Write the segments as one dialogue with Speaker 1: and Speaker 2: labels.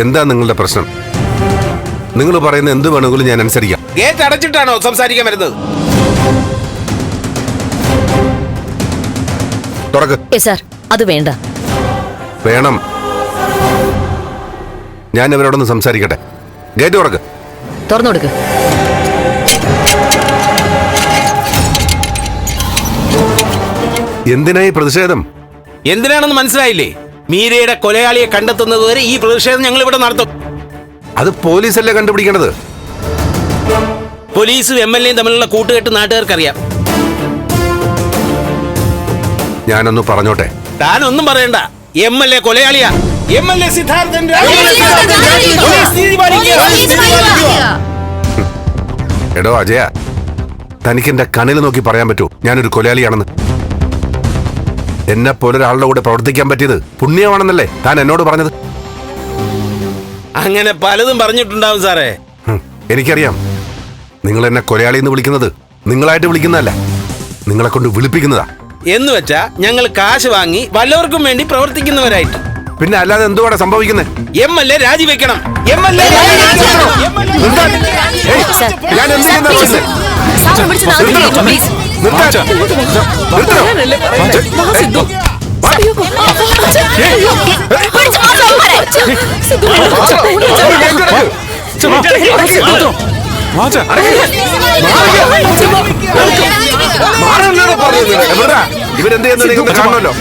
Speaker 1: എന്താ നിങ്ങളുടെ പ്രശ്നം? നിങ്ങൾ പറയുന്ന എന്ത് വേണമെങ്കിലും ഞാൻ അനുസരിക്കാം.
Speaker 2: ഗേറ്റ് അടച്ചിട്ടാണോ സംസാരിക്കാൻ വരുന്നത്?
Speaker 1: തുറക്ക്.
Speaker 3: സാർ, അത് വേണ്ട.
Speaker 1: വേണം. ഞാൻ ഇവരോടൊന്ന് സംസാരിക്കട്ടെ. ഗേറ്റ് തുറക്ക്.
Speaker 3: തുറന്നു കൊടുക്ക്.
Speaker 1: എന്തിനായി പ്രതിഷേധം?
Speaker 2: എന്തിനാണെന്ന് മനസ്സിലായില്ലേ? മീരയുടെ കൊലയാളിയെ കണ്ടെത്തുന്നതുവരെ ഈ പ്രതിഷേധം ഞങ്ങൾ ഇവിടെ നടത്തും.
Speaker 1: അത് പോലീസല്ലേ കണ്ടുപിടിക്കേണ്ടത്?
Speaker 2: പോലീസും MLA തമ്മിലുള്ള കൂട്ടുകെട്ട് നാട്ടുകാർക്കറിയാം.
Speaker 1: ഞാനൊന്ന് പറഞ്ഞോട്ടെ.
Speaker 2: താനൊന്നും പറയണ്ട. MLA കൊലയാളിയാ. MLA സിദ്ധാർത്ഥൻ
Speaker 1: എടോ അജയ, തനിക്ക് എന്റെ കണ്ണിൽ നോക്കി പറയാൻ പറ്റൂ ഞാനൊരു കൊലയാളിയാണെന്ന്? എന്നെ പോലെ ഒരാളുടെ കൂടെ പ്രവർത്തിക്കാൻ പറ്റിയത് പുണ്യമാണെന്നല്ലേ താൻ എന്നോട് പറഞ്ഞത്?
Speaker 2: അങ്ങനെ പലതും പറഞ്ഞിട്ടുണ്ടാവും സാറേ.
Speaker 1: എനിക്കറിയാം. നിങ്ങൾ എന്നെ കൊലയാളി എന്ന് വിളിക്കുന്നത് നിങ്ങളായിട്ട് വിളിക്കുന്നതല്ല, നിങ്ങളെ കൊണ്ട് വിളിപ്പിക്കുന്നതാ.
Speaker 2: എന്ന് വെച്ചാ ഞങ്ങൾ കാശ് വാങ്ങി വല്ലവർക്കും വേണ്ടി പ്രവർത്തിക്കുന്നവരായിട്ട്.
Speaker 1: പിന്നെ അല്ലാതെ എന്തുവാണ് സംഭവിക്കുന്നത്?
Speaker 2: MLA രാജിവെക്കണം. MLA
Speaker 1: ഇവരെന്ത് ചെയ്യുന്ന കാണണല്ലോ.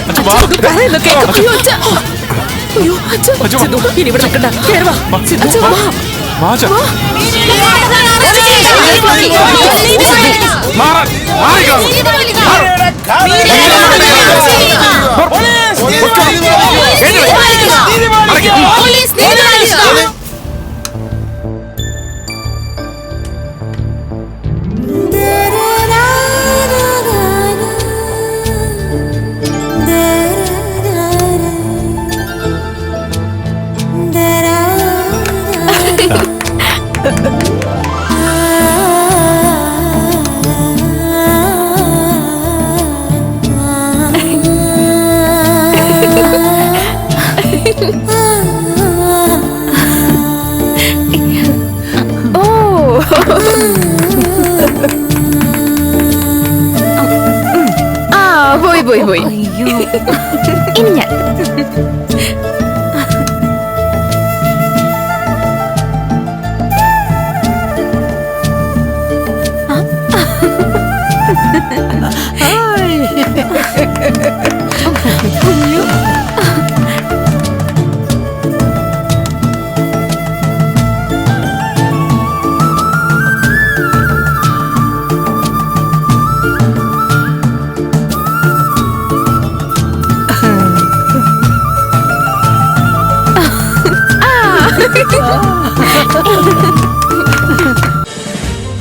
Speaker 3: പോയി. ഇനി ഞാൻ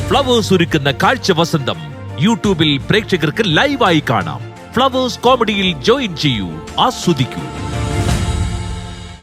Speaker 4: ഫ്ലവേഴ്സ് ഒരുക്കുന്ന കാഴ്ച വസന്തം യൂട്യൂബിൽ പ്രേക്ഷകർക്ക് ലൈവായി കാണാം. ഫ്ലവേഴ്സ് കോമഡിയിൽ ജോയിൻ ചെയ്യൂ, ആസ്വദിക്കൂ.